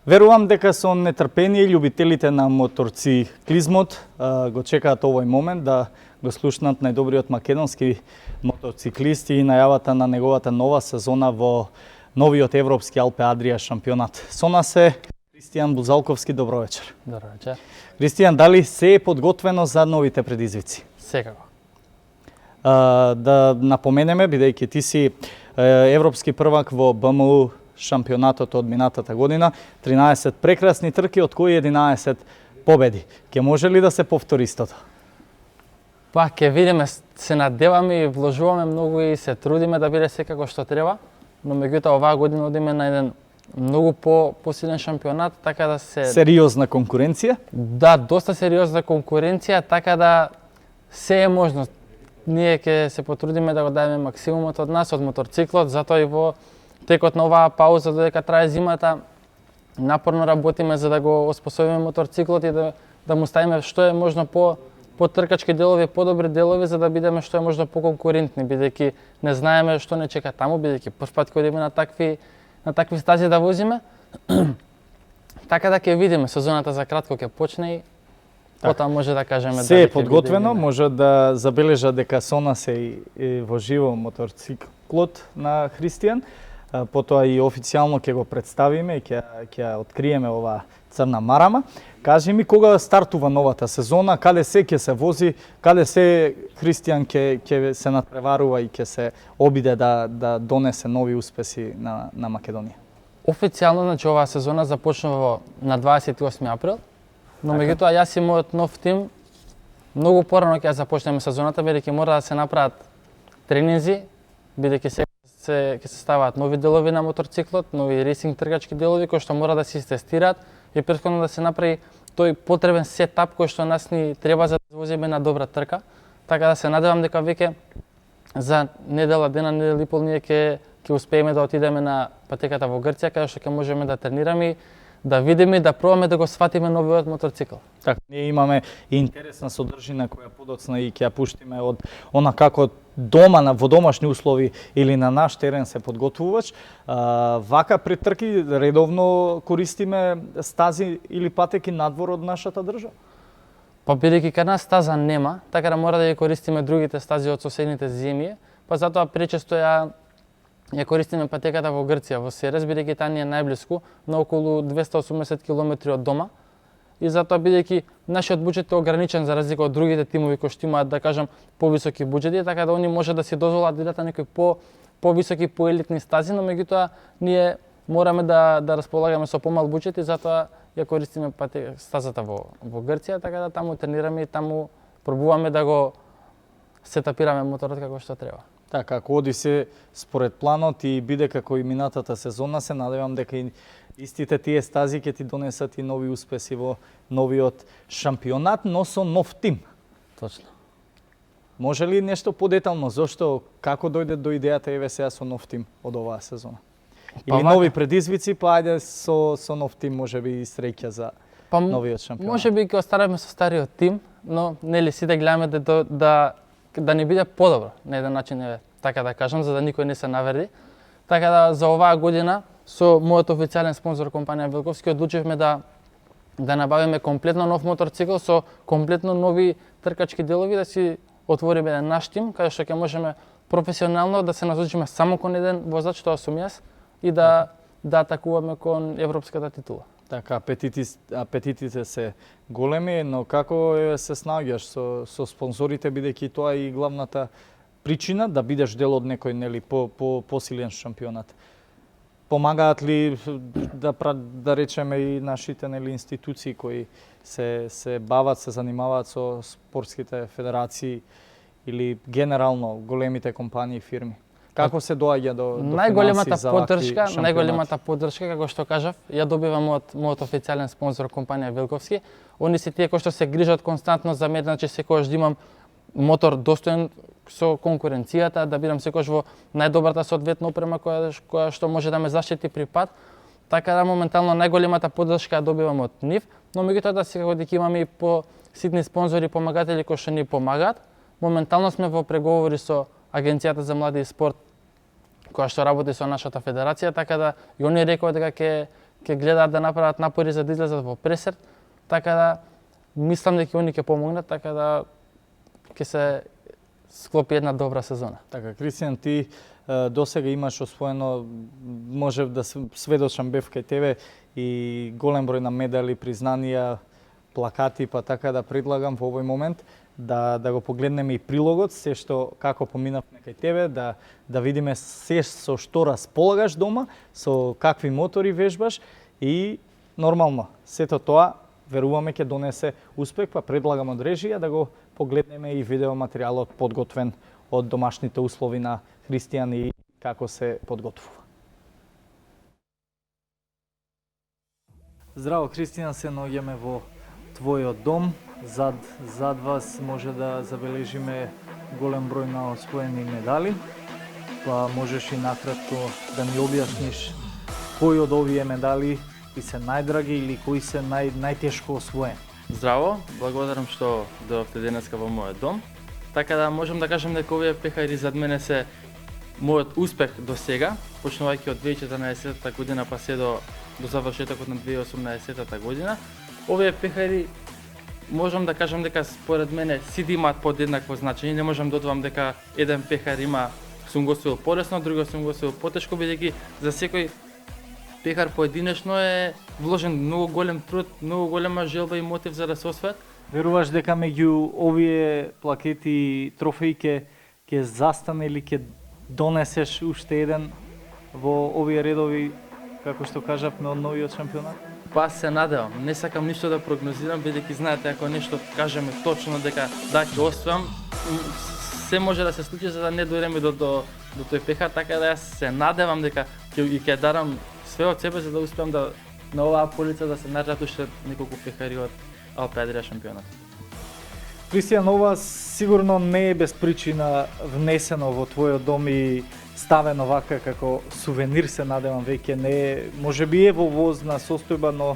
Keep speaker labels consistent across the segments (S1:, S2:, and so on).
S1: Верувам дека со нетрпение љубителите на мотоциклизмот го чекаат овој момент да го слушнат најдобриот македонски мотоциклист и најавата на неговата нова сезона во новиот европски Алпе Адрија шампионат. Со нас е Кристијан Бузалковски, добро вечер.
S2: Добро вечер.
S1: Кристијан, дали се е подготвено за новите предизвици?
S2: Секако.
S1: Да напоменеме, бидејќи ти си европски првак во БМУ шампионатот од минатата година, 13 прекрасни трки, од кои 11 победи. Ке може ли да се повтори истото?
S2: Па, ќе видиме, се надеваме и вложуваме многу и се трудиме да биде секако што треба, но меѓутоа оваа година одиме на еден многу посилен шампионат, така да се...
S1: Сериозна конкуренција?
S2: Да, доста сериозна конкуренција, така да се е можно. Ние ќе се потрудиме да го дадеме максимумот од нас, од моторциклот, затоа и во текот на оваа пауза додека трае зимата, напорно работиме за да го оспособиме моторциклот и да му ставиме што е можно по тркачки делови, подобри делови, за да бидеме што е можно поконкурентни, бидејќи не знаеме што не чека таму, бидејќи прв пат ќе одиме на такви стази да возиме. Така да ќе видиме, сезоната за кратко ќе почне и потоа може да кажеме
S1: се е подготвено, може да забележа дека со нас е во живо моторциклот на Христијан. Потоа и официјално ќе го представиме и ќе откриеме оваа црна марама. Кажи ми, кога стартува новата сезона, каде се ќе се вози, каде се Христијан ќе се надпреварува и ќе се обиде да донесе нови успеси на Македонија?
S2: Официјално, значи, оваа сезона започнува на 28 април, но меѓутоа јас и мојот нов тим многу порано ќе започнеме сезоната, бидејќи мора да се направат тренинзи, бидејќи ќе се ставаат нови делови на моторциклот, нови рейсинг тркачки делови кои што мора да се тестираат и претходно да се направи тој потребен сетап кој што нас ни треба за да возиме на добра трка. Така да се надевам дека веќе за недела и пол ние ќе успееме да отидеме на патеката во Грција, каде што ќе можеме да тренираме, да видиме и да пробаме да го сватиме новиот моторцикл.
S1: Така, ние имаме и интересна содржина која подоцна и ќе ја пуштиме од она како дома во домашни услови или на наш терен се подготвуваш. Вака пред трки редовно користиме стази или патеки надвор од нашата држава?
S2: Па бидејќи кај нас стаза нема, така да мора да ја користиме другите стази од соседните земји, па затоа пречесто ја користиме патеката во Грција, во Серес, бидејќи таа ни е најблиску, на околу 280 км од дома. И затоа бидејќи нашиот буџет е ограничен за разлика од другите тимови кои што имаат, да кажам, повисоки буџети, така да они може да си дозволат да идат на некои повисоки, поелитни стази, но меѓутоа ние мораме да располагаме со помал буџет и затоа ја користиме стазата во Грција, така да таму тренираме и таму пробуваме да го сетапираме моторот како што треба.
S1: Така, ако оди се според планот и биде како и минатата сезона, се надевам дека и истите тие стази ќе ти донесат и нови успеси во новиот шампионат, но со нов тим.
S2: Точно.
S1: Може ли нешто подетално, зошто, како дојде до идејата еве сега со нов тим од оваа сезона? Или нови предизвици, па ајде со нов тим можеби и среќа за новиот шампионат?
S2: Можеби ќе останеме со стариот тим, но нели сите гледаме да ни биде подобро на еден начин, така да кажам, за да никој не се навреди. Така да за оваа година со мојот официјален спонзор компанија Велковски одлучивме да набавиме комплетно нов моторцикл со комплетно нови тркачки делови, да си отвориме еден наш тим каде што ќе можеме професионално да се насочиме само кон еден возач, тоа сум јас, и да атакуваме кон европската титула.
S1: Така, апетитите се големи, но како се снаоѓаш со спонзорите, бидејќи тоа е и главната причина да бидеш дел од некој нели посилен шампионат? Помагаат ли да речеме и нашите нели институции кои се бават, се занимаваат со спортските федерации или генерално големите компании и фирми? Како се доаѓа до финансии за вакви шампионати?
S2: Најголемата поддршка, како што кажав, ја добивам од мојот официјален спонзор компанија Велковски. Они се тие кои што се грижат константно за мене, значи секогаш да имам мотор достоен со конкуренцијата, да бидам секогаш во најдобрата соодветна опрема која што може да ме заштити при пат. Така да моментално најголемата поддршка ја добивам од нив, но меѓутоа да секако дека имаме и по ситни спонзори, помагатели кои што ни помагаат. Моментално сме во преговори со Агенцијата за млади и спорт која што работи со нашата федерација, така да и они рекоа дека ќе гледаат да направат напори за да излезат во пресрт, така да мислам дека они ќе помогнат, така да ќе се склопи една добра сезона.
S1: Така, Кристијан, ти досега имаш освоено, можев да сведочам бев кај тебе и голем број на медали, признанија, плакати, па така да предлагам во овој момент да го погледнеме и прилогот, се што како поминавме кај тебе, да видиме се со што располагаш дома, со какви мотори вежбаш и нормално, сето тоа веруваме ќе донесе успех, па предлагам од режија да го погледнеме и видеоматеријалот подготвен од домашните услови на Кристијан и како се подготвува. Здраво, Кристијан, се наоѓаме во твојот дом. Зад вас може да забележиме голем број на освоени медали. Па можеш и накратко да ни објасниш кои од овие медали ти се најдраги или кои се најтешко освоени?
S2: Здраво, благодарам што дојдовте денеска во мојот дом. Така да можам да кажам дека овие пехари зад мене се мојот успех до сега, почнувајќи од 2014 година па се до завршетокот на 2018 година. Овие пехари можам да кажам дека според мене сите имаат подеднакво значење, не можам да одвам дека еден пехар сум го освоил полесно, другиот сум го освоил потешко, бидејќи за секој пехар поединечно е вложен многу голем труд, многу голема желба и мотив за да се освојат.
S1: Веруваш дека меѓу овие плакети и трофеи ќе застане или ќе донесеш уште еден во овие редови, како што кажавме, од новиот шампионат?
S2: Па се надевам, не сакам ништо да прогнозирам, бидејќи знаете ако нешто кажеме точно дека да ќе освојам, се може да се случи за да не дојдеме до тој пехар, така да јас се надевам дека ќе дарам све од себе за да успеам да на оваа полица да се најдат уште неколку пехари од Алпе Адрија шампионат.
S1: Кристијан, ова сигурно не е без причина внесено во твојот дом и ставено вака како сувенир, се надевам веќе не е, можеби е во возна состојба, но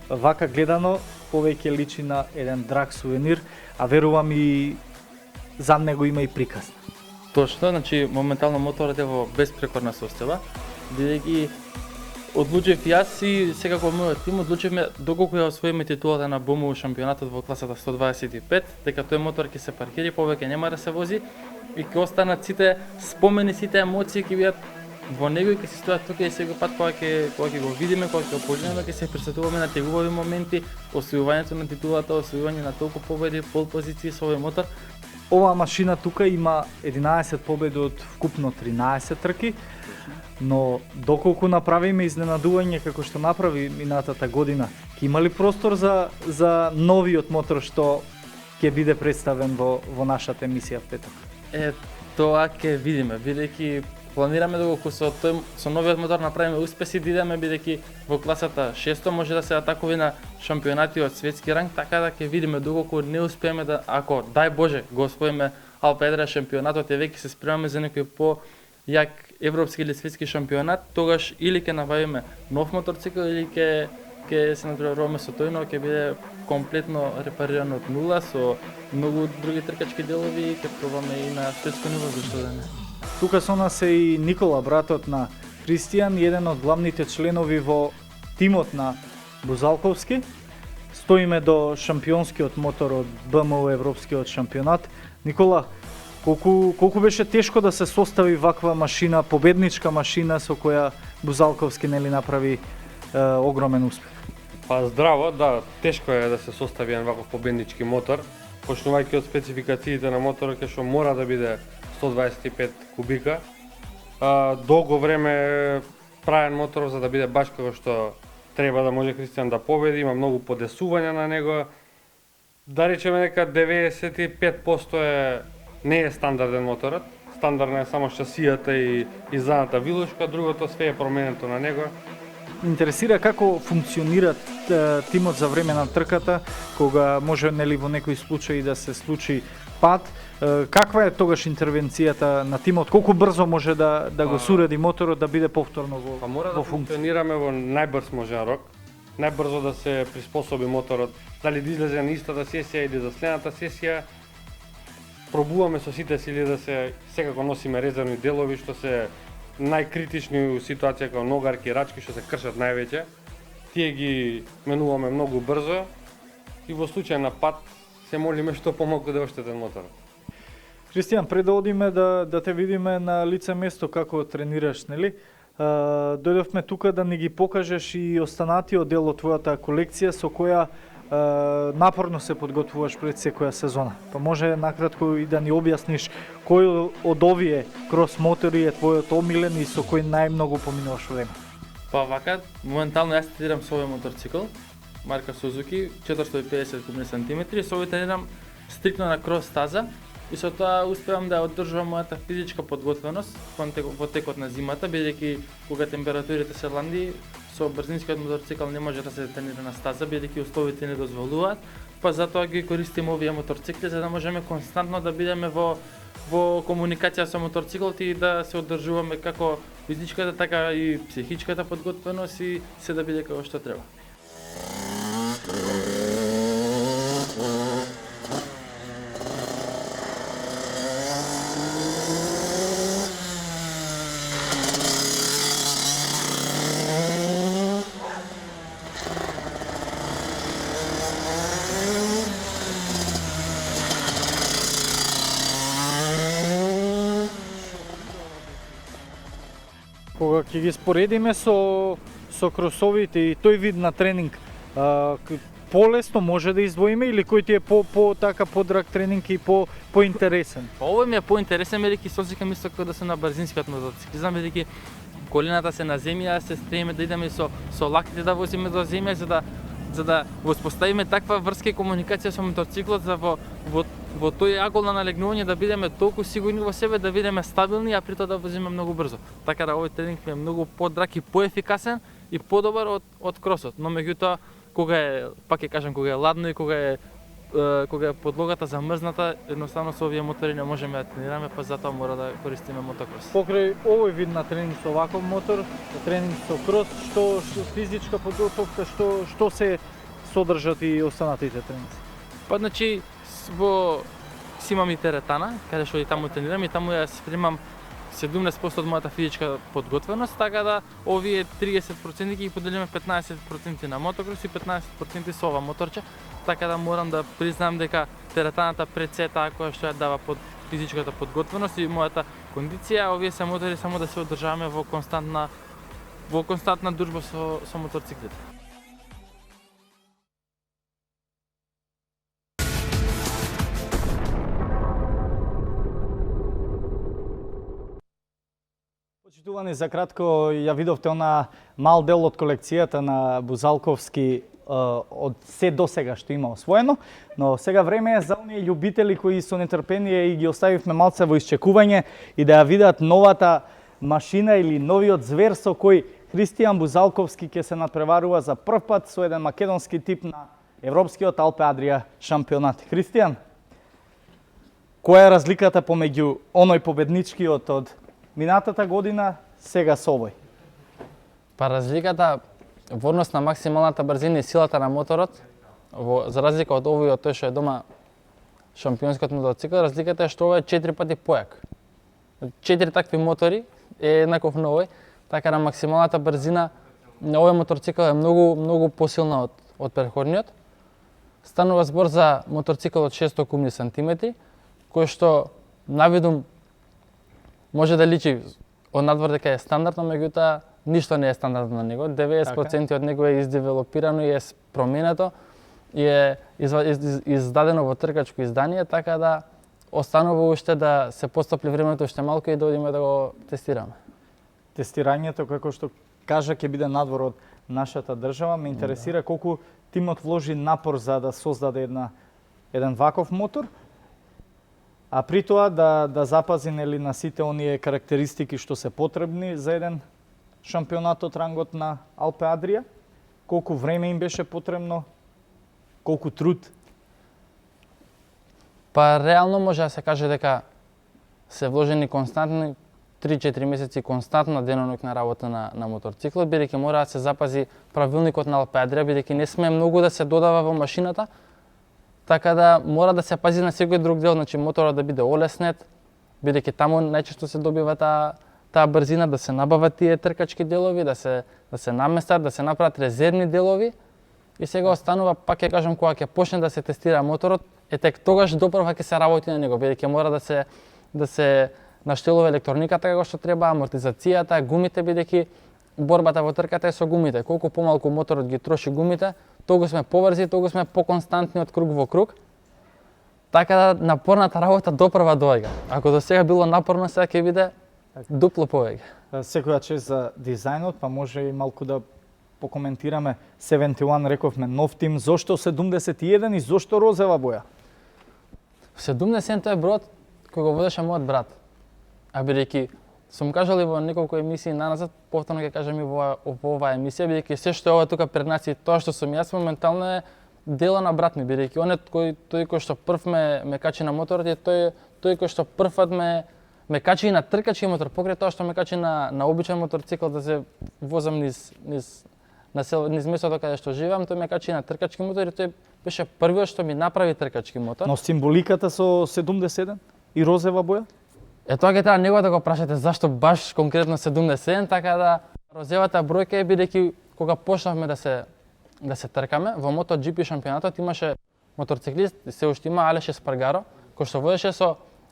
S1: вака гледано повеќе личи на еден драг сувенир, а верувам и зад него има и приказна.
S2: Точно, значи моментално моторот е во безпрекорна состојба, бидејќи одлучив јас и секако мојот тим одлучивме доколку ја освоиме титулата на БМУ шампионатот во класата 125, дека тој мотор ќе се паркира, повеќе нема да се вози и ќе останат сите спомени, сите емоции ќе бидат во него и ќе се стојат тука и секој пат кога ќе го видиме, кога ќе го погледнеме, ќе се присетуваме на тие убави моменти, освојувањето на титулата, освојување на толку победи, пол позиции со овој мотор.
S1: Оваа машина тука има 11 победи од вкупно 13 трки, но доколку направиме изненадување како што направи минатата година, ќе има ли простор за новиот мотор што ќе биде представен во нашата емисија в петок?
S2: Тоа ќе видиме, бидејќи планираме доколку со новиот мотор направиме успеси да идеме, бидејќи во класата 600 може да се атакува на шампионати од светски ранг, така да ќе видиме доколку не успееме да, ако дај Боже го освоиме Алпе Адрија шампионатот и веќе се спремаме за некој по-јак европски или светски шампионат, тогаш или ќе набавиме нов моторцикл или ќе се надпреваруваме со тој, но ќе биде комплетно репариран од нула со многу други тркачки делови и ќе пробаме и на светско ниво, зашто да не.
S1: Тука со нас е и Никола, братот на Кристијан, еден од главните членови во тимот на Бузалковски. Стоиме до шампионскиот мотор од БМУ европскиот шампионат. Никола, колку беше тешко да се состави ваква машина, победничка машина со која Бузалковски направи огромен успех?
S3: Па здраво, да, тешко е да се состави еден ваков победнички мотор, почнувајќи од спецификациите на моторот кај што мора да биде 125 кубика. Долго време правен мотор за да биде баш како што треба да може Кристијан да победи, има многу подесувања на него. Да речеме дека 95% не е стандарден моторот. Стандардна е само шасијата и задната вилушка, другото све е променето на него.
S1: Интересира како функционира тимот за време на трката, кога може во некој случај да се случи пат. Каква е тогаш интервенцијата на тимот? Колку брзо може да го суреди моторот да биде повторно во функција?
S3: Мора да функционираме во најбрз можен рок. Најбрзо да се приспособи моторот, дали да излезе на истата сесија или за следната сесија. Пробуваме со сите сили да се секако носиме резервни делови што се најкритични у ситуација како ногарки, рачки што се кршат највеќе. тие ги менуваме многу брзо и во случај на пат се молиме што помалку да оштетен моторот.
S1: Христијан, пред да одиме да те видиме на лице место како тренираш, нели? Дојдовме тука да ни ги покажеш и останатиот дел од твојата колекција со која напорно се подготвуваш пред секоја сезона. Па може накратко и да ни објасниш кој од овие крос мотори е твојот омилен и со кој најмногу поминуваш време?
S2: Па вака, моментално јас тренирам со овој моторцикл, марка Suzuki, 450 кубни сантиметри, со овој тренирам стрикно на крос стаза и со тоа успевам да одржувам мојата физичка подготвеност во текот на зимата, бидејќи кога температурите се ладни, со брзинскиот моторцикл не може да се тренира на стаза, бидејќи условите не дозволуваат, па затоа ги користим овие моторцикли за да можеме константно да бидеме во комуникација со моторциклот и да се одржуваме како физичката, така и психичката подготвеност и се да биде како што треба.
S1: Кога ќе ги споредиме со кросовите и тој вид на тренинг, полесно може да издвоиме или кој ти е по така подрак тренинг и поинтересен?
S2: Овој ми е поинтересен, бидејќи се осеќам исто како да сум на брзинскиот мотоциклизам, бидејќи колената се на земја, се стремиме да идеме со лактите да возиме до земја за да воспоставиме таква врска и комуникација со моторциклот за во тој агол на налегнување да бидеме толку сигурни во себе, да бидеме стабилни, а при тоа да возиме многу брзо. Така да овој тренинг ми е многу подрак и поефикасен и подобар од кросот. Но меѓутоа кога е, пак ќе кажам, кога е ладно и кога е подлогата замрзната, едноставно со овие мотори не можеме да тренираме, па затоа мора да користиме мотокрос.
S1: Покрај овој вид на тренинг со оваков мотор, тренинг со крос, што физичка подготовка, што се содржат и останатите тренинзи?
S2: Па значи си имам и теретана, каде што и таму тренирам и таму ја спремам 17% од мојата физичка подготвеност, така да овие 30% ги поделиме 15% на мотокрос и 15% со ова моторче, така да морам да признаам дека теретаната пред се таа која што ја дава под физичката подготвеност и мојата кондиција, овие се мотори само да се одржаваме во константна дружба со моторциклите.
S1: Почитувани, за кратко ја видовте она мал дел од колекцијата на Бузалковски од се до сега што има освоено, но сега време е за оние љубители кои со нетрпение и ги оставивме малце во исчекување и да ја видат новата машина или новиот звер со кој Христијан Бузалковски ќе се надпреварува за прв пат со еден македонски тип на Европскиот Алпе Адрија шампионат. Христијан, која е разликата помеѓу оној победничкиот од минатата година сега со овој?
S2: Па разликата во однос на максималната брзина и силата на моторот, за разлика од овој тој што е дома шампионскиот мотоцикл, разликата е што овој е 4 пати појак. 4 такви мотори е еднаков на овој, така да максималната брзина на овој моторцикл е многу посилна од претходниот. Станува збор за моторцикл од 600 кубни сантиметри, кој што навидум може да личи од надвор дека е стандардно, меѓутоа ништо не е стандардно на него. 90% од него е издевелопирано и е променето и е издадено во тркачко издание, така да останува уште да се постапли времето уште малку и да одиме да го тестираме.
S1: Тестирањето, како што кажа, ќе биде надвор од нашата држава. Ме интересира колку тимот вложи напор за да создаде еден ваков мотор, а при тоа да запази нели на сите оние карактеристики што се потребни за еден шампионат од рангот на Алпе Адрија. Колку време им беше потребно, колку труд?
S2: Па реално може да се каже дека се вложени константни 3-4 месеци константна деноноќна работа на моторциклот, бидејќи мора да се запази правилникот на Алпе Адрија, бидејќи не сме многу да се додава во машината, така да мора да се пази на секој друг дел, значи моторот да биде олеснет, бидејќи таму најчесто се добива таа брзина, да се набават тие тркачки делови, да се наместат, да се направат резервни делови. И сега останува, пак ќе кажам, кога ќе почне да се тестира моторот, тек тогаш допрва ќе се работи на него, бидејќи мора да се наштелува електрониката како што треба, амортизацијата, гумите, бидејќи борбата во трката е со гумите. Колку помалку моторот ги троши гумите, толку сме побрзи, толку сме поконстантни од круг во круг. Така да напорната работа допрва доаѓа. Ако до сега било напорно, сега ќе биде дупло повеќе.
S1: Секоја чест за дизајнот, па може и малку да покоментираме 71, рековме нов тим, зошто 71 и зошто розова боја?
S2: 70 е бројот кој го водеше мојот брат. А бидејќи сум кажал и во неколку емисии наназад, повторно ќе кажам и во оваа емисија, бидејќи се што е ова тука пред нас и тоа што сум јас моментално е дело на брат ми, бидејќи тој кој што прв ме качи на моторот и тој кој што првпат ме качи и на тркачки мотор, покрај тоа што ме качи на обичен моторцикл да се возам низ местото каде што живеам, тој ме качи на тркачки мотор и тој беше првиот што ми направи тркачки мотор.
S1: Но символиката со 71 и розова боја?
S2: Тоа ќе треба него да го прашате зашто баш конкретно 77, така да розевата бројка е бидејќи кога почнавме да се тркаме во MotoGP шампионатот имаше моторциклист, се уште има Алеш Еспаргаро, кој што водеше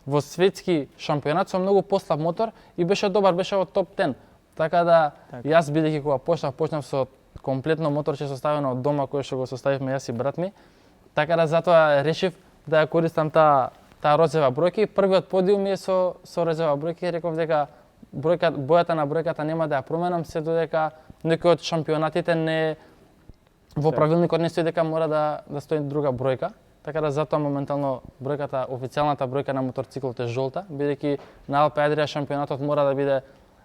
S2: во светски шампионат со многу послаб мотор и беше добар, беше во топ 10. Така да јас бидејќи кога почнав со комплетно моторче составено од дома кој што го составивме јас и брат ми, така да затоа решив да ја користам таа розова бројка и првиот подиум ми е со розова бројка и реков дека бојата на бројката нема да ја променам се додека некој од шампионатите не во правилникот не стои дека мора да стои друга бројка. Така да затоа моментално бројката, официјалната бројка на моторциклот е жолта, бидејќи на Алпе Адрија шампионатот мора да биде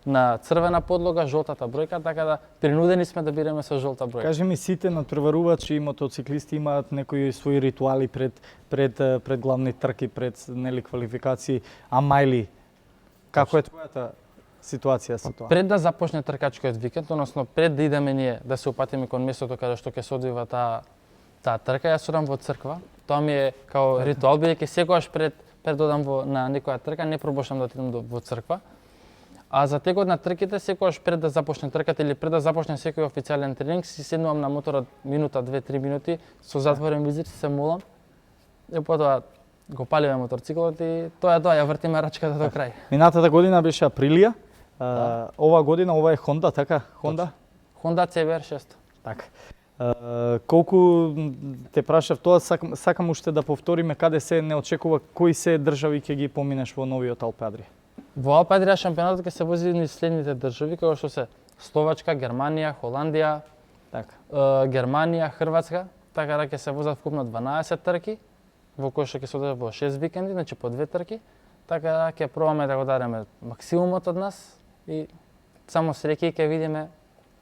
S2: на црвена подлога, жолтата бројка, така да принудени сме да бидеме со жолта бројка.
S1: Кажи ми, сите натпреварувачи и мотоциклисти имаат некои своји ритуали пред главни трки, пред квалификации, а мајли, како е твојата ситуација со тоа?
S2: Пред да започне тркачкиот викенд, односно пред да идеме ние да се упатиме кон местото каде што ќе се одвива таа трка, јас одам во црква. Тоа ми е као ритуал, бидејќи секогаш пред да одам на некоја трка не пробушам да отидам во црква. А за текот на трките, секогаш пред да започне трката или пред да започне секој официјален тренинг, си седнувам на моторот минута, 2-3 минути, со затворен визир се молам. И потоа го паливме моторциклот и тоа ја вртиме рачката до крај.
S1: Минатата година беше Априлија, ова година ова е Honda, така? Honda?
S2: Honda CBR 6.
S1: Така. Колку те прашав тоа, сакам уште да повториме каде се не очекува, кои се држави ќе ги поминеш во новиот Алпе Адрија?
S2: Во Алпе Адрија шампионатот ќе се вози низ следните држави, како што се Словачка, Германија, Холандија, Германија, Хрватска, така да ќе се возат вкупно 12 трки, во кои што ќе се одат во 6 викенди, значи по 2 трки, така да ќе пробаме да го дадеме максимумот од нас и само среќа ќе видиме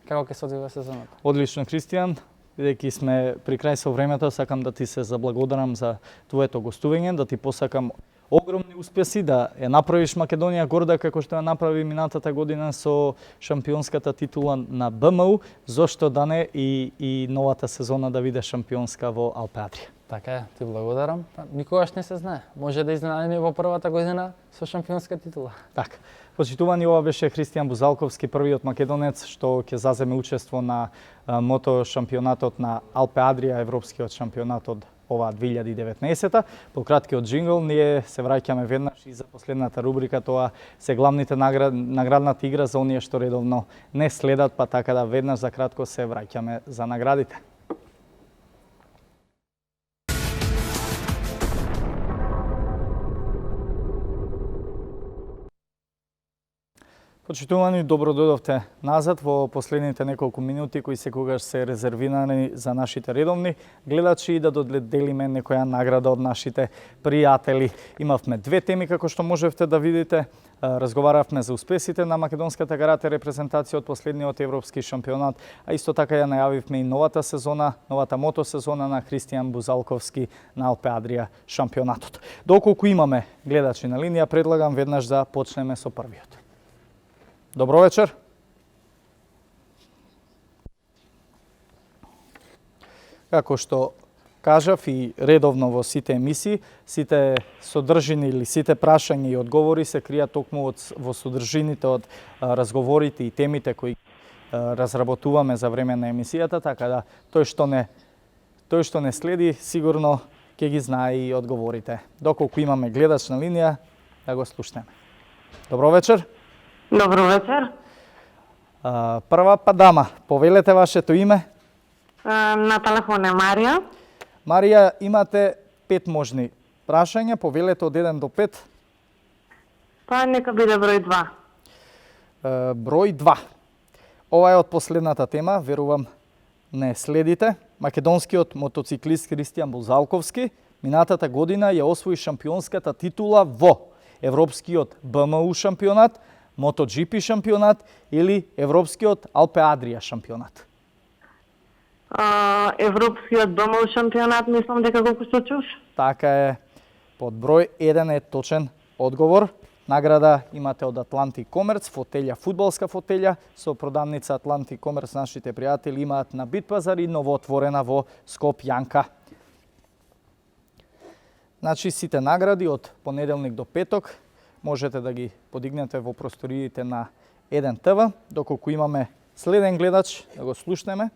S2: како ќе се одвива сезонот.
S1: Одлично, Кристијан, бидејќи сме при крај со времето, сакам да ти се заблагодарам за твоето гостување, да ти посакам огромни успеси, да ја направиш Македонија горда како што ја направи минатата година со шампионската титула на БМУ, зошто да не и новата сезона да биде шампионска во Алпе Адрија.
S2: Така е, ти благодарам. Никогаш не се знае. Може да изненадиме во првата година со шампионска титула.
S1: Така. Почитувани, ова беше Христијан Бузалковски, првиот македонец што ќе заземе учество на мото шампионатот на Алпе Адрија, европскиот шампионат од оваа 2019-та. По краткиот джингл ние се враќаме веднаш и за последната рубрика, тоа се главните наградната игра за оние што редовно не следат, па така да веднаш за кратко се враќаме за наградите. Почитувани, добро дојдовте назад во последните неколку минути кои секогаш се резервирани за нашите редовни гледачи и да доделиме некоја награда од нашите пријатели. Имавме две теми како што можевте да видите. Разговаравме за успесите на македонската карате репрезентација од последниот европски шампионат, а исто така ја најавивме и новата сезона, новата мотосезона на Христијан Бузалковски на Алпе Адрија шампионатот. Доколку имаме гледачи на линија, предлагам веднаш да почнеме со првиот. Добро вечер. Како што кажав и редовно во сите емисии, сите содржини или сите прашања и одговори се кријат токму во содржините од разговорите и темите кои разработуваме за време на емисијата, така да тој што не следи сигурно ќе ги знае и одговорите. Доколку имаме гледач на линија, да го слушнеме. Добро вечер.
S4: Добро вечер.
S1: Прва дама, повелете вашето име.
S4: На телефон е Марија.
S1: Марија, имате 5 можни прашања, повелете од 1 до 5.
S4: Па нека биде број 2.
S1: Број 2. Ова е од последната тема, верувам не следите. Македонскиот мотоциклист Христијан Бузалковски минатата година ја освои шампионската титула во Европскиот БМУ шампионат, MotoGP шампионат или Европскиот Алпе Адрија шампионат.
S4: Европскиот БМУ шампионат, мислам дека колку што чуш.
S1: Така е. Под број 1 е точен одговор. Награда имате од Атлантик Комерц, фотелја, фудбалска фотелја со продавница Атлантик Комерц. Нашите пријатели имаат на Битпазар и новоотворена во Скопјанка. Значи сите награди од понеделник до петок можете да ги подигнете во просториите на 1 ТВ. Доколку имаме следен гледач, да го слушнеме.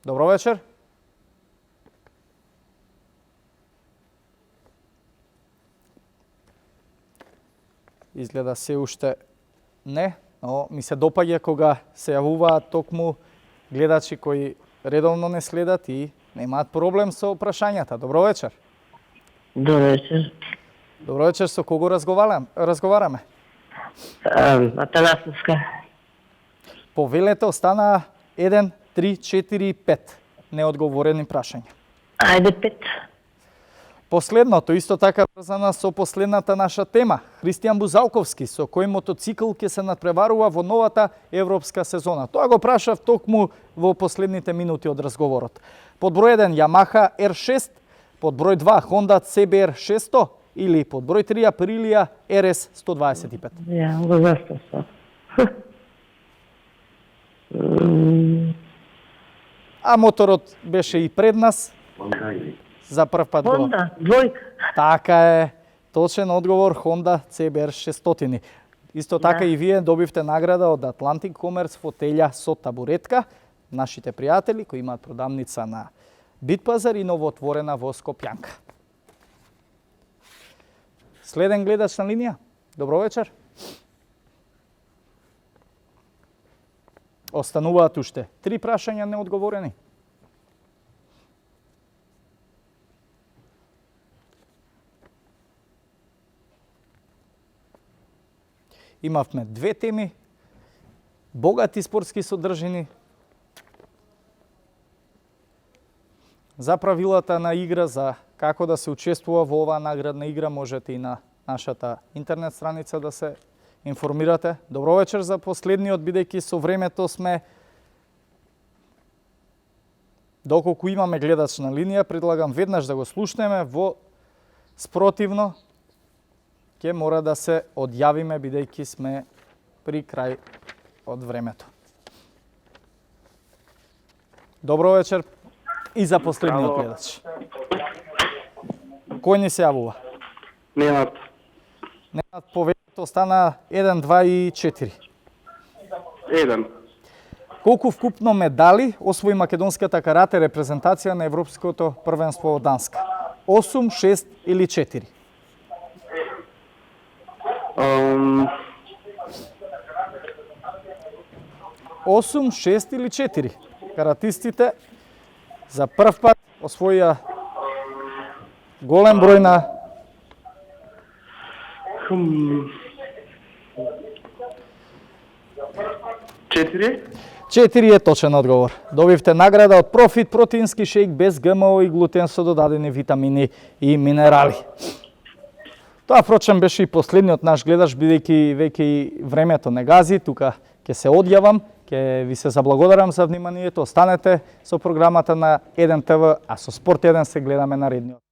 S1: Добро вечер. Изгледа се уште не, но ми се допаѓа кога се јавуваат токму гледачи кои редовно не следат и немаат проблем со прашањата. Добро вечер.
S5: Добро вечер.
S1: Добро вечер, со кого разговараме?
S5: Атанасовска.
S1: Повелете остана 1, 3, 4, 5 неодговорени прашања.
S5: Ајде 5.
S1: Последното, исто така врзана со последната наша тема. Христијан Бузалковски, со кој мотоцикл ќе се надпреварува во новата европска сезона? Тоа го прашав токму во последните минути од разговорот. Под број 1 Yamaha R6, под број 2 Honda CBR 600 или под број 3 Aprilia RS 125?
S5: Ја, го застасав.
S1: А моторот беше и пред нас. За прв пат го.
S5: Honda, двојка.
S1: Така е. Точен одговор Honda CBR 600. Исто така и вие добивте награда од Атлантик Комерц фотелја со табуретка. Нашите пријатели кои имаат продавница на Битпазар и новоотворена во Скопјанка. Следен гледач на линија. Добро вечер. Остануваат уште 3 прашања неодговорени. Имавме 2 теми, богати спортски содржини, за правилата на игра, за како да се учествува во оваа наградна игра, можете и на нашата интернет страница да се информирате. Добро вечер за последниот, бидејќи со времето сме. Доколку имаме гледач на линија, предлагам веднаш да го слушнеме, во спротивно ќе мора да се одјавиме, бидејќи сме при крај од времето. Добро вечер и за последниот гледач. Кој ни се јавува?
S6: Ненад.
S1: Ненад, повелето стана 1, 2 и 4.
S6: 1.
S1: Колку вкупно медали освои македонската карате репрезентација на Европското првенство во Данска? 8, 6 или 4? 8, 6 или 4. Каратистите за прв пат освоија голем број на
S6: 4.
S1: 4 е точен одговор. Добивте награда од Профит протеински шејк без ГМО и глутен со додадени витамини и минерали. Тоа, впрочем, беше и последниот наш гледач, бидејќи веќе и времето не гази, тука ќе се одјавам, ќе ви се заблагодарам за вниманието, останете со програмата на 1 ТВ, а со Спорт 1 се гледаме наредниот.